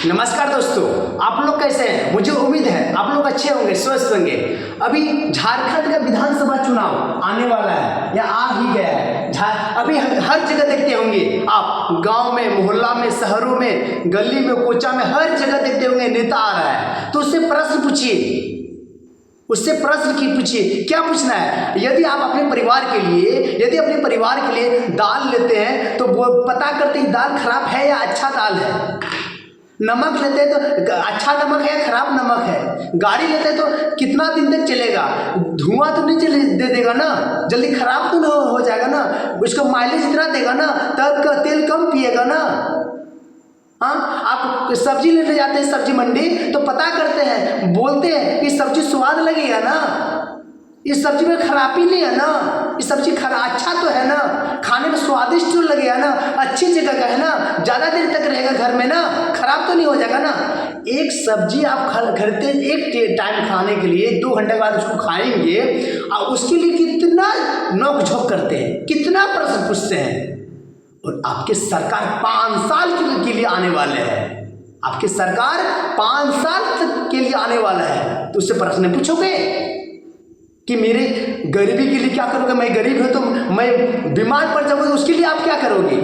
नमस्कार दोस्तों, आप लोग कैसे हैं? मुझे उम्मीद है आप लोग अच्छे होंगे, स्वस्थ होंगे। अभी झारखंड का विधानसभा चुनाव आने वाला है या आ ही गया है। अभी हर जगह देखते होंगे आप, गांव में, मोहल्ला में, शहरों में, गली में, कोचा में, हर जगह देखते होंगे नेता आ रहा है। तो उससे प्रश्न पूछिए, क्या पूछना है? यदि आप अपने परिवार के लिए दाल लेते हैं तो वो पता करते हैं दाल खराब है या अच्छा दाल है। नमक लेते हैं तो अच्छा नमक है या खराब नमक है। गाड़ी लेते हैं तो कितना दिन तक चलेगा, धुआं तो नहीं दे देगा ना, जल्दी खराब तो नहीं हो जाएगा ना, उसको माइलेज इतना देगा ना, तब का तेल कम पिएगा ना। हाँ, आप सब्जी लेने जाते हैं सब्जी मंडी तो पता करते हैं, बोलते हैं कि सब्जी स्वाद लगेगा ना, इस सब्जी में खराबी नहीं है ना, इस सब्जी अच्छा तो है ना, खाने में स्वादिष्ट तो लगेगा ना, अच्छी जगह का है ना, ज़्यादा देर तक रहेगा घर में ना, खराब तो नहीं हो जाएगा ना। एक सब्जी आप खरीदते हैं एक टाइम खाने के लिए, 2 घंटे बाद उसको खाएंगे और उसके लिए कितना नोक झोंक करते हैं, कितना प्रश्न पूछते हैं। और आपके सरकार 5 साल के लिए आने वाले हैं, आपके सरकार 5 साल तक के लिए आने वाला है, तो उससे प्रश्न पूछोगे कि मेरे गरीबी के लिए क्या करोगे? मैं गरीब हूं तो मैं बीमार पड़ जाऊंगा तो उसके लिए आप क्या करोगे?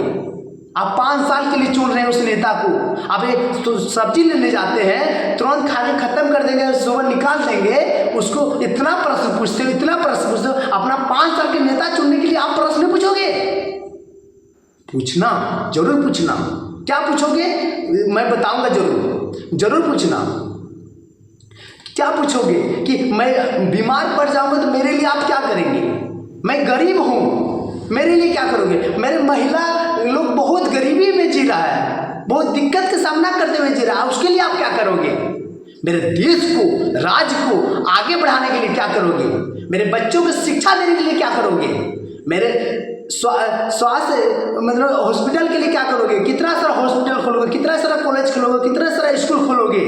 आप 5 साल के लिए चुन रहे हैं उस नेता को। आप एक तो सब्जी लेने जाते हैं, तुरंत खा के खत्म कर देंगे, सुबह निकाल देंगे, उसको इतना प्रश्न पूछते हो। अपना 5 साल के नेता चुनने के लिए आप प्रश्न पूछोगे? पूछना, जरूर पूछना। क्या पूछोगे? मैं बताऊंगा, जरूर पूछना। क्या पूछोगे कि मैं बीमार पड़ जाऊंगा तो मेरे लिए आप क्या करेंगे? मैं गरीब हूं, मेरे लिए क्या करोगे? मेरे महिला लोग बहुत गरीबी में जी रहा है, बहुत दिक्कत का सामना करते हुए जी रहा है, उसके लिए आप क्या करोगे? मेरे देश को, राज्य को आगे बढ़ाने के लिए क्या करोगे? मेरे बच्चों को शिक्षा देने के लिए क्या करोगे? मेरे स्वास्थ्य मतलब हॉस्पिटल के लिए क्या करोगे? कितना सारा हॉस्पिटल खोलोगे, कितना सारा कॉलेज खोलोगे, कितना सारा स्कूल खोलोगे?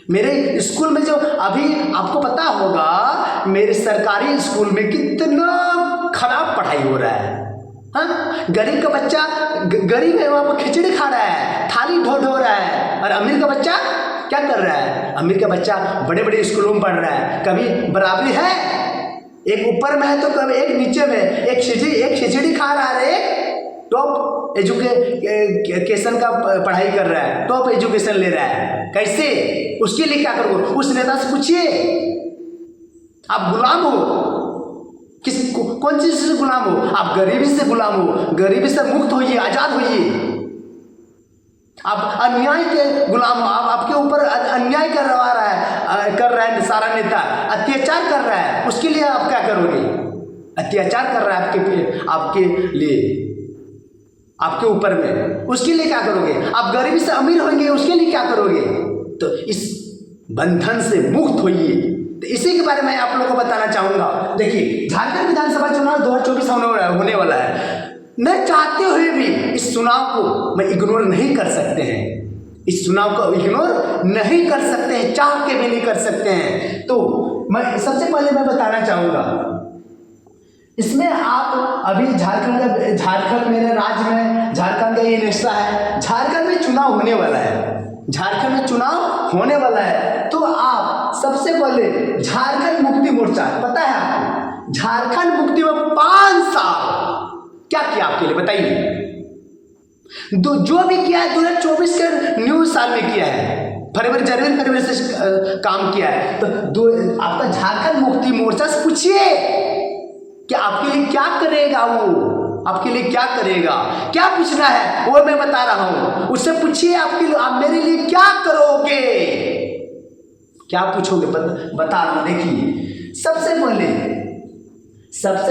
मेरे स्कूल में जो अभी आपको पता होगा, मेरे सरकारी स्कूल में कितना खराब पढ़ाई हो रहा है। हाँ, गरीब का बच्चा गरीब है, वहाँ पर खिचड़ी खा रहा है, थाली ढो रहा है, और अमीर का बच्चा क्या कर रहा है? अमीर का बच्चा बड़े बड़े स्कूलों में पढ़ रहा है। कभी बराबरी है? एक ऊपर में है तो कभी एक नीचे में, एक खिचड़ी खा रहा है, एक टॉप एजुकेशन का पढ़ाई कर रहा है, टॉप एजुकेशन ले रहा है। कैसे? उसके लिए क्या करोगे? उस नेता से पूछिए। आप गुलाम हो, कौन चीज से गुलाम हो? आप गरीबी से गुलाम हो, गरीबी से मुक्त होइए, आजाद होइए। आप अन्याय के गुलाम हो, आपके ऊपर अन्याय कर रहा है सारा नेता, अत्याचार कर रहा है, उसके लिए आप क्या करोगे? अत्याचार कर रहा है आपके लिए, आपके ऊपर में, उसके लिए क्या करोगे? आप गरीबी से अमीर होंगे, उसके लिए क्या करोगे? तो इस बंधन से मुक्त होइए। तो इसी के बारे में आप लोगों को बताना चाहूंगा। देखिए, झारखंड विधानसभा चुनाव 2024 होने वाला है। न चाहते हुए भी इस चुनाव को मैं इग्नोर नहीं कर सकते हैं, इस चुनाव को इग्नोर नहीं कर सकते हैं, चाह के भी नहीं कर सकते हैं। तो मैं सबसे पहले मैं बताना चाहूंगा, इसमें आप अभी झारखंड मेरे राज्य में झारखंड का ये हिस्सा है, झारखंड में चुनाव होने वाला है, झारखंड में चुनाव होने वाला है। तो आप सबसे पहले झारखंड मुक्ति मोर्चा, पता है आपको झारखंड मुक्ति में 5 साल क्या किया आपके लिए, बताइए। जो भी किया है 2024 के न्यू साल में किया है, जनवरी से काम किया है। तो आपका झारखंड मुक्ति मोर्चा से पूछिए कि आपके लिए क्या करेगा, वो आपके लिए क्या करेगा। क्या पूछना है वो मैं बता रहा हूं, उससे पूछिए आप मेरे लिए क्या करोगे, क्या पूछोगे बता रहा हूं। देखिए, सबसे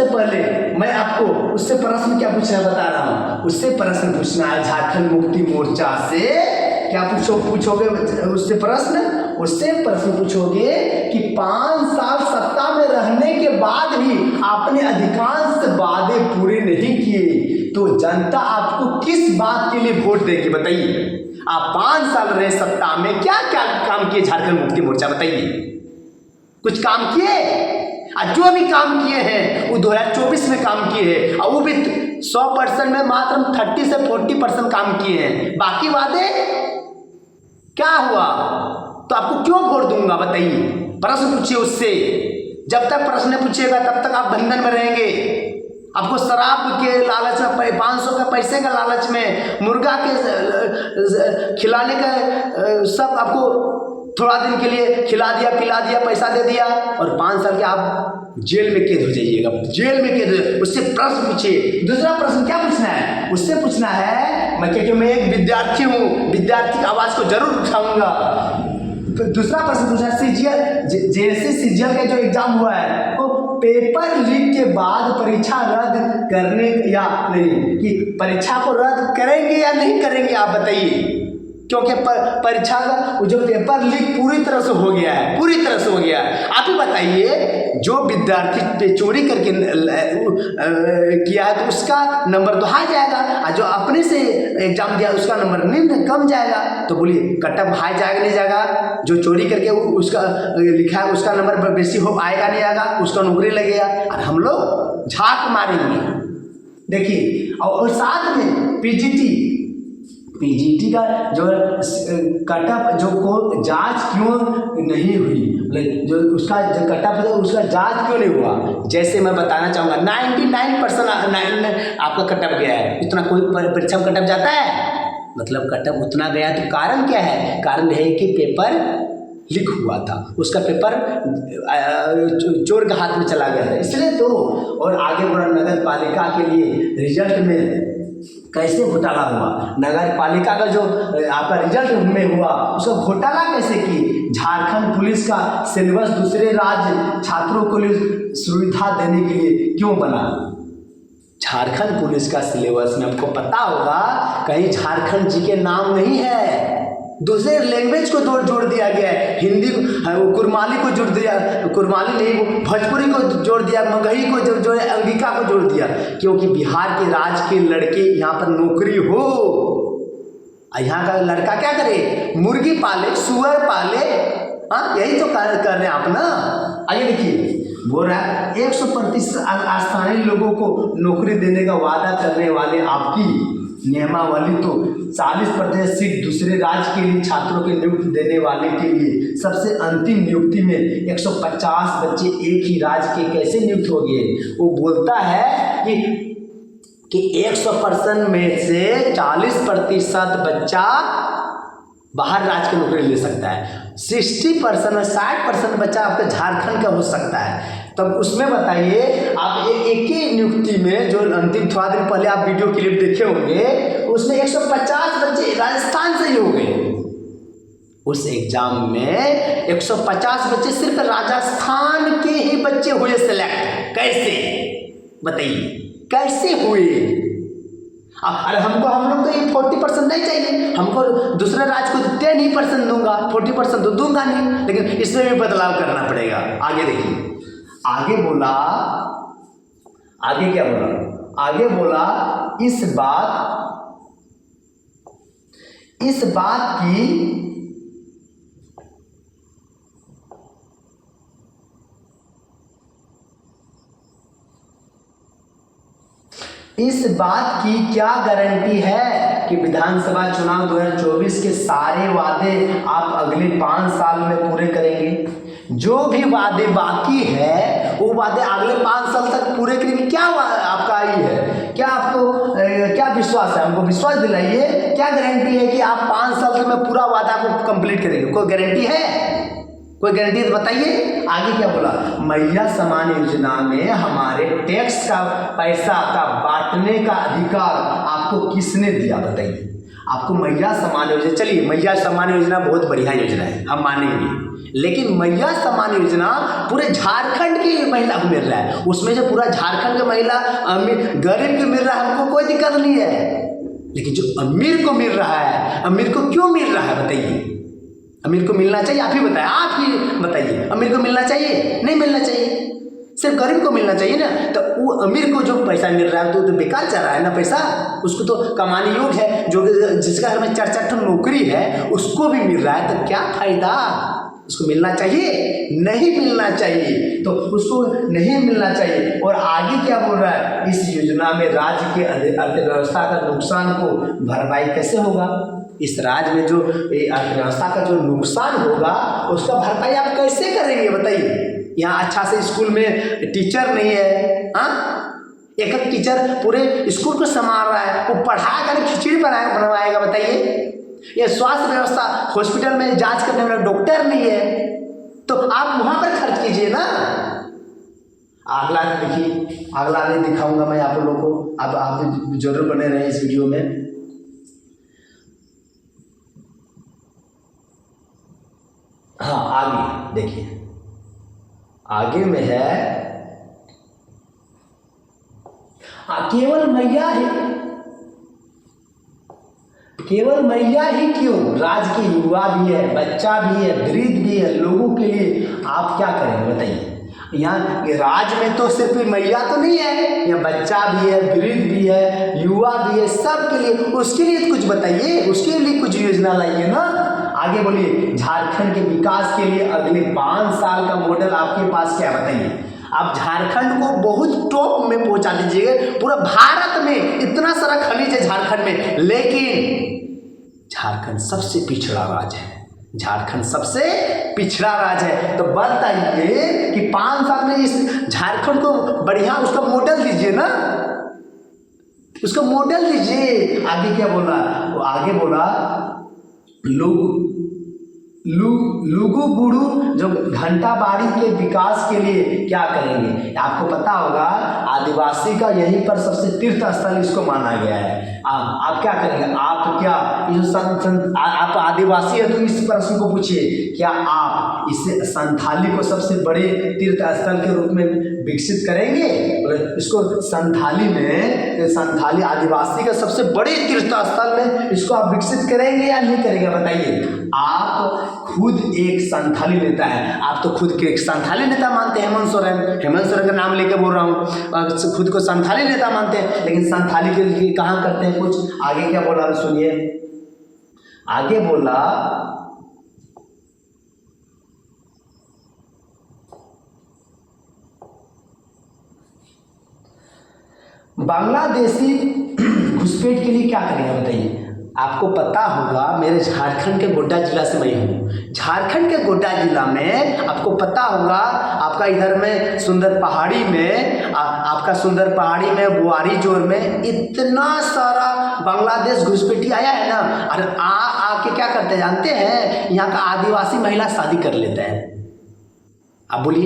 पहले मैं आपको उससे प्रश्न क्या पूछना है बता रहा हूं। उससे प्रश्न पूछना है झारखंड मुक्ति मोर्चा से, क्या पूछोगे उससे प्रश्न पूछोगे कि 5 साल सत्ता में रहने के बाद भी आपने अधिकांश वादे पूरे नहीं किए, तो जनता आपको किस बात के लिए वोट देगी, बताइए। आप 5 साल रहे सत्ता में, क्या क्या काम किए झारखंड मुक्ति मोर्चा, बताइए। कुछ काम किए? और जो भी काम किए हैं वो 2024 में काम किए हैं, और वो भी 100% में मात्र 30 से 40% काम किए हैं। बाकी वादे क्या हुआ? तो आपको क्यों वोट दूंगा बताइए? प्रश्न पूछिए उससे। जब तक प्रश्न पूछिएगा तब तक आप बंधन में रहेंगे। आपको शराब के लालच में, 500 के पैसे का लालच में, मुर्गा के खिलाने का सब आपको थोड़ा दिन के लिए खिला दिया, पिला दिया, पैसा दे दिया, और 5 साल के आप जेल में कैद हो जाइएगा। जेल में कैद। उससे प्रश्न पूछिए। दूसरा प्रश्न क्या पूछना है? उससे पूछना है, मैं क्योंकि मैं एक विद्यार्थी हूँ, विद्यार्थी की आवाज को जरूर उठाऊंगा। दूसरा प्रश्न पूछना, सीजीएल जैसे सीजीएल का जो एग्जाम हुआ है, तो पेपर लीक के बाद परीक्षा रद्द करने या नहीं, कि परीक्षा को रद्द करेंगे या नहीं करेंगे, आप बताइए। क्योंकि परीक्षा का जो पेपर लीक पूरी तरह से हो गया है, पूरी तरह से हो गया है। आप ही बताइए, जो विद्यार्थी चोरी करके किया है तो उसका नंबर तो हाई जाएगा, और जो अपने से एग्जाम दिया उसका नंबर निम्न कम जाएगा। तो बोलिए कट ऑफ हाई जाएगा नहीं जाएगा? जो चोरी करके उसका लिखा है उसका नंबर बेसी हो आएगा नहीं आएगा? उसका नौकरी लगेगा, और हम लोग झाक मारेंगे। देखिए, और साथ में पीजीटी का जो कटअप जो को जांच क्यों नहीं हुई, जो उसका जो कटअप है उसका जांच क्यों नहीं हुआ? जैसे मैं बताना चाहूँगा 99% आपका कटअप गया है। इतना कोई परीक्षा में कटअप जाता है? मतलब कटअप उतना गया तो कारण क्या है? कारण है कि पेपर लीक हुआ था, उसका पेपर चोर के हाथ में चला गया था, इसलिए तो। और आगे बढ़ा, नगर पालिका के लिए रिजल्ट में कैसे घोटाला हुआ? नगर पालिका का जो आपका रिजल्ट में हुआ उसका घोटाला कैसे की? झारखंड पुलिस का सिलेबस दूसरे राज्य छात्रों को सुविधा देने के लिए क्यों बना? झारखंड पुलिस का सिलेबस में आपको पता होगा कहीं झारखंड जी के नाम नहीं है, दूसरे लैंग्वेज को जोड़ दिया गया है। हिंदी को, कुरमाली को जोड़ दिया, कुरमाली नहीं, भोजपुरी को जोड़ दिया, मगही को जो अंगिका को जोड़ दिया, क्योंकि बिहार के राज्य के लड़के यहाँ पर नौकरी हो। यहाँ का लड़का क्या करे? मुर्गी पाले, सुअर पाले, हाँ यही तो कर रहे हैं आप ना। आइए देखिए, बोल रहा है 100% स्थानीय लोगों को नौकरी देने का वादा करने वाले आपकी नियमावली तो 40% सीट दूसरे राज्य के लिए छात्रों के नियुक्ति देने वाले के लिए, सबसे अंतिम नियुक्ति में 150 बच्चे एक ही राज्य के कैसे नियुक्त हो गए? वो बोलता है कि 100% में से 40% बच्चा बाहर राज्य की नौकरी ले सकता है, 60% और 60% बच्चा आपका झारखंड का हो सकता है। तब उसमें बताइए आप एक ही नियुक्ति में, जो अंतिम थोड़ा दिन पहले आप वीडियो क्लिप देखे होंगे, उसमें 150 बच्चे राजस्थान से ही हो गए। उस एग्जाम में 150 बच्चे सिर्फ राजस्थान के ही बच्चे हुए सिलेक्ट। कैसे बताइए, कैसे हुए? अरे हम लोग तो ये 40% नहीं चाहिए, हमको दूसरे राज्य को 10% दूंगा, 40% तो दूंगा नहीं, लेकिन इसमें भी बदलाव करना पड़ेगा। आगे देखिए, आगे बोला, आगे क्या बोला? आगे बोला इस बात की क्या गारंटी है कि विधानसभा चुनाव 2024 के सारे वादे आप अगले 5 साल में पूरे करेंगे? जो भी वादे बाकी है वो वादे अगले 5 साल तक पूरे करेंगे। क्या आपका ये है? क्या आपको क्या विश्वास है? हमको विश्वास दिलाइए, क्या गारंटी है कि आप 5 साल तक में पूरा वादा को कंप्लीट करेंगे? कोई गारंटी है? कोई गारंटी तो बताइए। आगे क्या बोला? मैया समान योजना में हमारे टैक्स का पैसा का बांटने का अधिकार आपको किसने दिया? बताइए। आपको मैया समान योजना, चलिए मैया समान योजना बहुत बढ़िया योजना है, हम मानेंगे, लेकिन मैया समान योजना पूरे झारखंड की महिला को मिल रहा है, उसमें से पूरा झारखंड की महिला गरीब को मिल रहा है, हमको कोई दिक्कत नहीं है। लेकिन जो अमीर को मिल रहा है, अमीर को क्यों मिल रहा है बताइए? अमीर को मिलना चाहिए, आप ही बताएं, आप ही बताइए। अमीर को मिलना चाहिए? नहीं मिलना चाहिए, सिर्फ गरीब को मिलना चाहिए ना। तो वो अमीर को जो पैसा मिल रहा है तो बेकार जा रहा है ना पैसा, उसको तो कमाने योग्य है। जो जिसका घर में 4-4 नौकरी है उसको भी मिल रहा है, तो क्या फायदा? उसको मिलना चाहिए? नहीं मिलना चाहिए, तो उसको नहीं मिलना चाहिए। और आगे क्या बोल रहा है? इस योजना में राज्य के अर्थव्यवस्था का नुकसान को भरपाई कैसे होगा? इस राज्य में जो अर्थव्यवस्था का जो नुकसान होगा उसका भरपाई आप कैसे करेंगे बताइए। यहाँ अच्छा से स्कूल में टीचर नहीं है, हाँ, एक एक टीचर पूरे स्कूल को संभाल रहा है, वो पढ़ाएगा नहीं खिचड़ी बनवाएगा बताइए। ये स्वास्थ्य व्यवस्था, हॉस्पिटल में जांच करने वाला डॉक्टर नहीं है, तो आप वहां पर खर्च कीजिए ना। अगला देखिए, अगला नहीं दिखाऊंगा मैं आप लोगों को, अब आप जरूर बने रहे इस वीडियो में। हाँ आगे देखिए, आगे में है केवल मैया ही, केवल मैया ही क्यों, राज्य के युवा भी है, बच्चा भी है, वृद्ध भी है, लोगों के लिए आप क्या करेंगे बताइए। यहाँ राज्य में तो सिर्फ मैया तो नहीं है, यहाँ बच्चा भी है, वृद्ध भी है, युवा भी है, सबके लिए, उसके लिए कुछ बताइए, उसके लिए कुछ योजना लाइए ना। आगे बोलिए, झारखंड के विकास के लिए अगले 5 साल का मॉडल आपके पास क्या बताइए। आप झारखंड को बहुत टॉप में पहुंचा दीजिएगा, पूरा भारत में इतना सारा खनिज है झारखंड में, लेकिन झारखंड सबसे पिछड़ा राज्य है, झारखंड सबसे पिछड़ा राज्य है। तो बताइए कि 5 साल में इस झारखंड को बढ़िया उसका मॉडल दीजिए ना, उसका मॉडल दीजिए। आगे क्या बोला, वो आगे बोला लुगु बुड़ू जो घंटाबाड़ी के विकास के लिए क्या करेंगे। आपको पता होगा आदिवासी का यहीं पर सबसे तीर्थ स्थल इसको माना गया है। आप क्या करेंगे, आप क्या आप आदिवासी है तो इस प्रश्न को पूछिए, क्या आप इसे संथाली को सबसे बड़े तीर्थ स्थल के रूप में विकसित करेंगे। इसको संथाली में, संथाली आदिवासी का सबसे बड़े तीर्थ स्थल में इसको आप विकसित करेंगे या नहीं करेंगे बताइए। आप खुद एक संथाली नेता है, आप तो खुद के एक संथाली नेता मानते हैं, हेमंत सोरेन का नाम लेकर बोल रहा हूँ, खुद को संथाली नेता मानते हैं, लेकिन संथाली के लिए कहाँ करते हैं कुछ। आगे क्या बोला सुनिए, आगे बोला बांग्लादेशी घुसपैठ के लिए क्या करेंगे बताइए। आपको पता होगा मेरे झारखंड के गोड्डा जिला से मैं हूँ, झारखंड के गोड्डा जिला में आपको पता होगा, आपका इधर में सुंदर पहाड़ी में आपका सुंदर पहाड़ी में बुआरी जोर में इतना सारा बांग्लादेश घुसपैठी आया है ना। और आके क्या करते हैं जानते हैं, यहाँ का आदिवासी महिला शादी कर लेता है। आप बोलिए,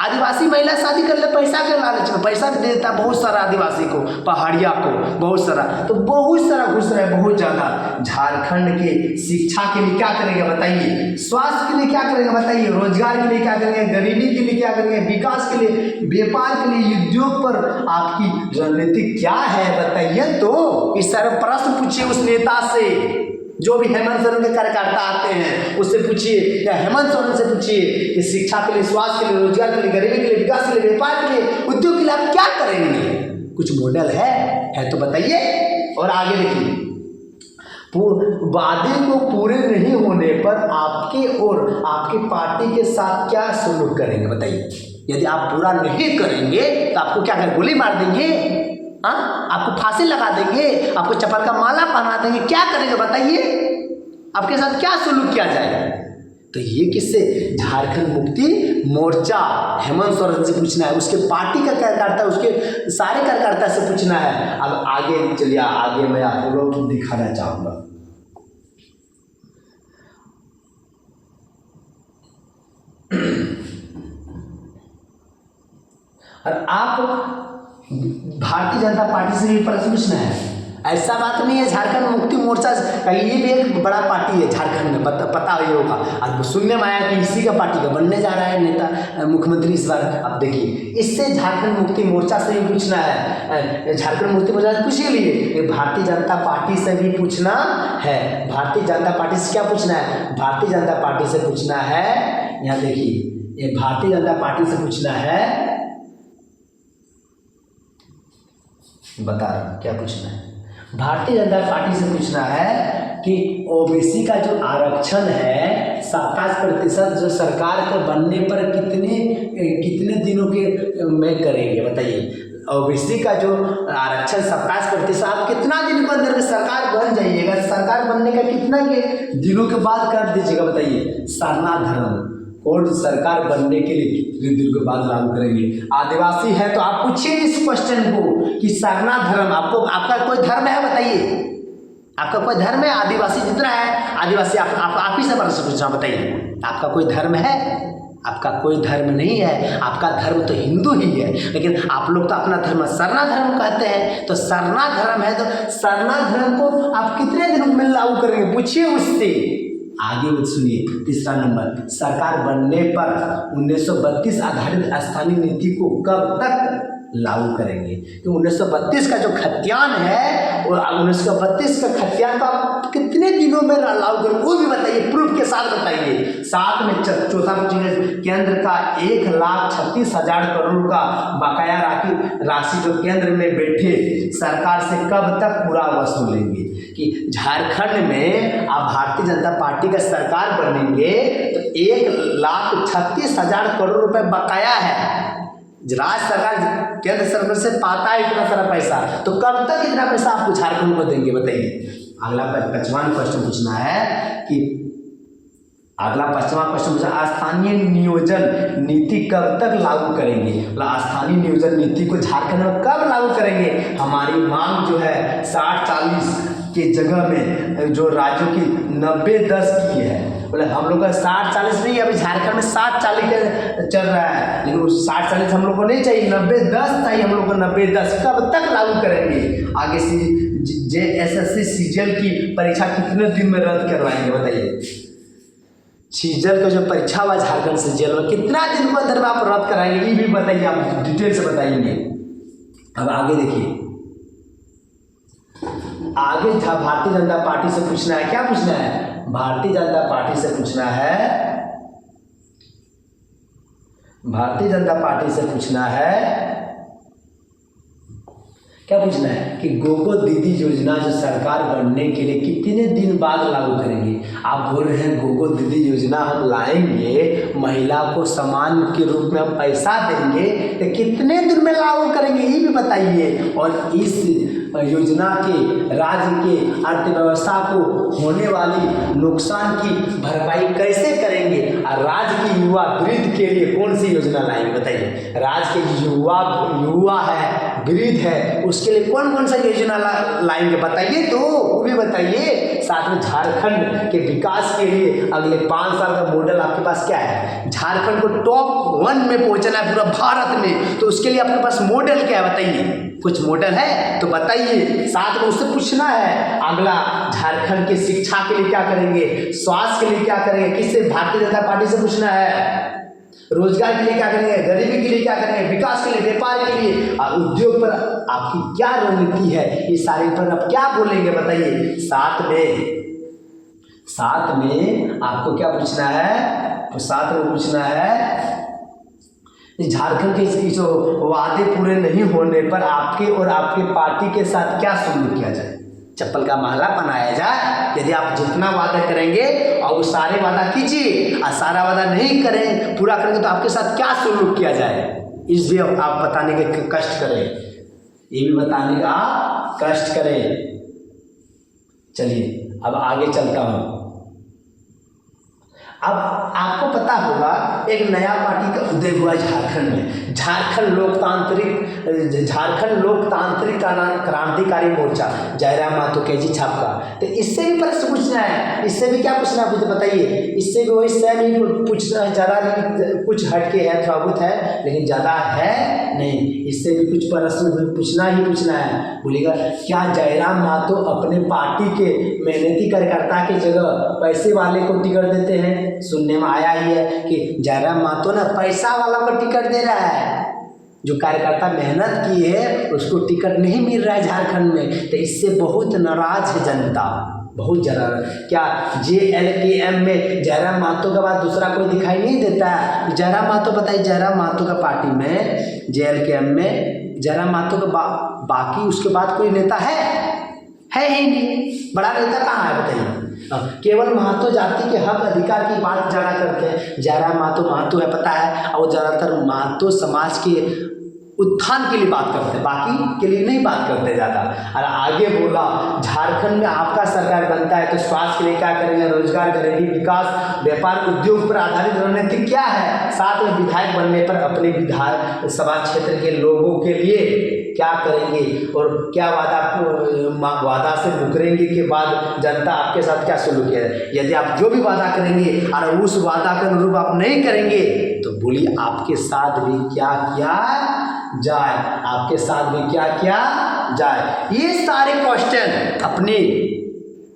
आदिवासी महिला शादी कर ले पैसा के लालच में, पैसा देता बहुत सारा आदिवासी को, पहाड़िया को बहुत सारा, तो बहुत सारा घुस रहा है बहुत ज़्यादा। झारखंड के शिक्षा के लिए क्या करेंगे बताइए, स्वास्थ्य के लिए क्या करेंगे बताइए, रोजगार के लिए क्या करेंगे, गरीबी के लिए क्या करेंगे, विकास के लिए, व्यापार के लिए, उद्योग पर आपकी रणनीति क्या है बताइए। तो इस तरह प्रश्न पूछिए उस नेता से, जो भी हेमंत सोरेन के कार्यकर्ता आते हैं उससे पूछिए, या हेमंत सोरेन से पूछिए कि शिक्षा के लिए, स्वास्थ्य के लिए, रोजगार के लिए, गरीबी के लिए, विकास के लिए, व्यापार के लिए, उद्योग के लिए आप क्या करेंगे। कुछ मॉडल है तो बताइए। और आगे देखिए, वादे को पूरे नहीं होने पर आपके और आपकी पार्टी के साथ क्या सलूक करेंगे बताइए। यदि आप पूरा नहीं करेंगे तो आपको क्या करेंगे, गोली मार देंगे, हाँ, आपको फांसी लगा देंगे, आपको चप्पल का माला पहना देंगे, क्या करेंगे बताइए। आपके साथ क्या सलूक किया जाएगा। तो ये किससे, झारखंड मुक्ति मोर्चा हेमंत सोरेन से पूछना है, उसके पार्टी का कार्यकर्ता, उसके सारे कार्यकर्ता से पूछना है। अब आगे चलिए, आगे मैं आप लोगों को दिखाना चाहूँगा। और आप भारतीय जनता पार्टी से भी प्रश्न पूछना है, ऐसा बात नहीं है। झारखंड मुक्ति मोर्चा का ये भी एक बड़ा पार्टी है झारखंड में, पता ही होगा। अब सुनने में आया कि इसी का पार्टी का बनने जा रहा है नेता, मुख्यमंत्री इस बार। अब देखिए, इससे झारखंड मुक्ति मोर्चा से भी पूछना है, झारखंड मुक्ति मोर्चा से पूछ लिए, भारतीय जनता पार्टी से भी पूछना है। भारतीय जनता पार्टी से क्या पूछना है, भारतीय जनता पार्टी से पूछना है, यहाँ देखिए, ये भारतीय जनता पार्टी से पूछना है, बता रहा हूँ क्या पूछना है। भारतीय जनता पार्टी से पूछना है कि ओबीसी का जो आरक्षण है 27% जो सरकार के बनने पर कितने दिनों के में करेंगे बताइए। ओबीसी का जो आरक्षण 27%, आप कितना दिन के अंदर में सरकार बन जाइएगा, सरकार बनने का कितना के दिनों के बाद कर दीजिएगा बताइए। सरना धर्म कोड सरकार बनने के लिए कितने दिन के बाद लागू करेंगे। आदिवासी है तो आप पूछिए इस क्वेश्चन को कि सरना धर्म आपको, आपका कोई धर्म है बताइए, आपका कोई धर्म है? आदिवासी जितना है आदिवासी आप ही से पूछना बताइए, आपका कोई धर्म है? आपका कोई धर्म नहीं है, आपका धर्म तो हिंदू ही है, लेकिन आप लोग तो अपना धर्म सरना धर्म कहते हैं। तो सरना धर्म है तो सरना धर्म को आप कितने दिनों में लागू करेंगे पूछिए उससे। आगे सुनिए तीसरा नंबर, सरकार बनने पर 1932 आधारित स्थानीय नीति को कब तक लागू करेंगे? तो 1932 का जो खतियान है और 1932 का खतियान का कितने दिनों में लागू करेंगे वो भी बताइए, प्रूफ के साथ बताइए। साथ में चौथा पूछेंगे केंद्र का 1,36,000 करोड़ का बकाया राशि जो केंद्र में बैठे सरकार से कब तक पूरा वसूलेंगे? कि झारखंड में आप भारतीय जनता पार्टी का सरकार बनेंगे तो 1,36,000 करोड़ रुपए बकाया है। राज्य सरकार केंद्र सरकार से पाता है इतना सारा पैसा, तो कब तक इतना पैसा आपको झारखंड को देंगे बताइए। अगला 55वां क्वेश्चन पूछना है कि अगला 55वां क्वेश्चन पूछा स्थानीय नियोजन नीति कब तक लागू करेंगे? मतलब स्थानीय नियोजन नीति को झारखंड में कब लागू करेंगे? हमारी मांग जो है 60-40 के जगह में जो राज्यों की 90-10 की है, मतलब हम लोग का 60-40 नहीं, अभी झारखंड में 60-40 चल रहा है, लेकिन उस 60-40 हम लोग को नहीं चाहिए, 90-10 चाहिए हम लोग को। 90-10 कब तक लागू करेंगे? आगे JSSC सीजल की परीक्षा कितने दिन में रद्द करवाएंगे बताइए। सीजल का जो परीक्षा हुआ झारखंड सीजल में कितना दिन के अंदर में आप रद्द कराएंगे ये भी बताइए, आप डिटेल से बताइए। अब आगे देखिए, आगे भारतीय जनता पार्टी से पूछना है, क्या पूछना है? भारतीय जनता पार्टी से पूछना है, भारतीय जनता पार्टी से पूछना है, क्या पूछना है कि गोगो दीदी योजना जो सरकार बनने के लिए कितने दिन बाद लागू करेंगे? आप बोल रहे हैं गोगो दीदी योजना हम लाएंगे, महिला को सम्मान के रूप में हम पैसा देंगे, तो कितने दिन में लागू करेंगे ये भी बताइए। और इस योजना के राज्य के अर्थव्यवस्था को होने वाली नुकसान की भरपाई कैसे करेंगे? और राज्य के युवा वृद्ध के लिए कौन सी योजना लाएंगे बताइए। राज्य के युवा है, वृद्ध है, उसके लिए कौन कौन सा योजना लाएंगे बताइए, तो वो भी बताइए। साथ में झारखंड के विकास के लिए अगले 5 साल का मॉडल आपके पास क्या है? झारखंड को टॉप 1 में पहुंचना है पूरा भारत में, तो उसके लिए आपके पास मॉडल क्या है बताइए। कुछ मॉडल है तो बताइए। साथ में उससे पूछना है अगला, झारखंड के शिक्षा के लिए क्या करेंगे, स्वास्थ्य के लिए क्या करेंगे, किससे? भारतीय जनता पार्टी से पूछना है। रोजगार के लिए क्या करेंगे, गरीबी के लिए क्या करेंगे, विकास के लिए, व्यापार के लिए, और उद्योग पर आपकी क्या रणनीति है, ये सारे पर आप क्या बोलेंगे बताइए। साथ में आपको क्या पूछना है? तो साथ में पूछना है झारखंड के जो वादे पूरे नहीं होने पर आपके और आपके पार्टी के साथ क्या सलूक किया जाए? चप्पल का माला बनाया जाए। यदि आप जितना वादा करेंगे और वो सारे वादा कीजिए और सारा वादा नहीं करें, पूरा करेंगे, तो आपके साथ क्या सलूक किया जाए, इस भी आप बताने के कष्ट करें, ये भी बताने का कष्ट करें। चलिए अब आगे चलता हूँ। अब आपको पता होगा एक नया पार्टी का उदय हुआ झारखंड में, झारखंड लोकतांत्रिक क्रांतिकारी मोर्चा, जयराम मातो केजी छाप का। तो इससे भी प्रश्न पूछना है, इससे भी क्या पूछना है मुझे बताइए। इससे भी वही सेम ही पूछना है, ज़्यादा नहीं, कुछ हटके है, थोड़ा बहुत है लेकिन ज़्यादा है नहीं। इससे भी कुछ प्रश्न पूछना ही पूछना है। बोलेगा क्या जयराम मातो अपने पार्टी के मेहनती कार्यकर्ता की जगह पैसे वाले को टिकट देते हैं? सुनने में आया ही है कि जयराम मातो ना पैसा वाला को टिकट दे रहा है, जो कार्यकर्ता मेहनत की है उसको टिकट नहीं मिल रहा है झारखंड में। तो इससे बहुत नाराज है जनता, बहुत ज़्यादा। क्या JLKM में जयराम मातो के बाद दूसरा कोई दिखाई नहीं देता है? जयराम मातो बताइए, जयराम मातो का पार्टी में JLKM में जयराम मातो के बाकी उसके बाद कोई नेता है ही नहीं। बड़ा नेता कहाँ है बताइए। केवल महतो जाति के हक अधिकार की बात ज़्यादा करते हैं। जयराम महतो है पता है, और ज़्यादातर महतो समाज के उत्थान के लिए बात करते हैं, बाकी के लिए नहीं बात करते ज़्यादा। और आगे बोला झारखंड में आपका सरकार बनता है तो स्वास्थ्य के लिए क्या करेंगे, रोजगार करेंगे, विकास, व्यापार, उद्योग पर आधारित रणनीति क्या है, साथ में विधायक बनने पर अपने विधायक सभा क्षेत्र के लोगों के लिए क्या करेंगे और क्या वादा से मुकरेंगे के बाद जनता आपके साथ क्या सलूक है। यदि आप जो भी वादा करेंगे और उस वादा के अनुरूप आप नहीं करेंगे तो बोलिए आपके साथ भी क्या किया जाए, आपके साथ भी क्या किया जाए। ये सारे क्वेश्चन अपने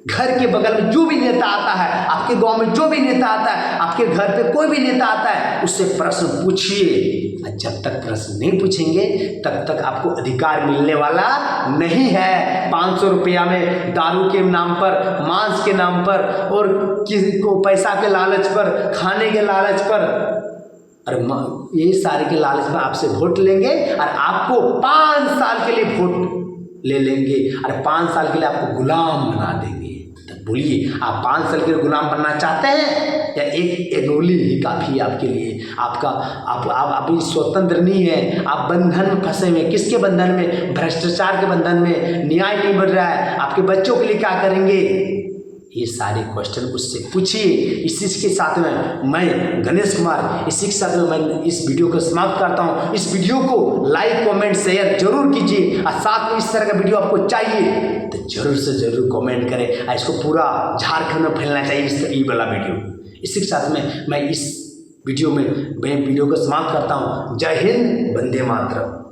घर के बगल में जो भी नेता आता है, आपके गांव में जो भी नेता आता है, आपके घर पे कोई भी नेता आता है, उससे प्रश्न पूछिए। जब तक प्रश्न नहीं पूछेंगे तब तक आपको अधिकार मिलने वाला नहीं है। 500 रुपया में दारू के नाम पर, मांस के नाम पर और किसी को पैसा के लालच पर, खाने के लालच पर, और ये सारे के लालच में आपसे वोट लेंगे और आपको 5 साल के लिए वोट ले लेंगे और 5 साल के लिए आपको गुलाम बना देंगे। तो बोलिए आप 5 साल के लिए गुलाम बनना चाहते हैं या एक एनोली ही काफ़ी है आपके लिए। आपका आप अभी स्वतंत्र नहीं है, आप बंधन में फंसे हुए। किसके बंधन में? भ्रष्टाचार के बंधन में। न्याय नहीं बढ़ रहा है, आपके बच्चों के लिए क्या करेंगे? ये सारे क्वेश्चन उससे पूछिए। इसी के साथ में मैं गणेश कुमार, इसी के साथ में मैं इस वीडियो को समाप्त करता हूँ। इस वीडियो को लाइक, कमेंट, शेयर जरूर कीजिए और साथ में इस तरह का वीडियो आपको चाहिए तो जरूर से जरूर कमेंट करें और इसको पूरा झारखंड में फैलना चाहिए ये वाला वीडियो। इसी के साथ में मैं इस वीडियो को समाप्त करता हूँ। जय हिंद, वंदे मातरम।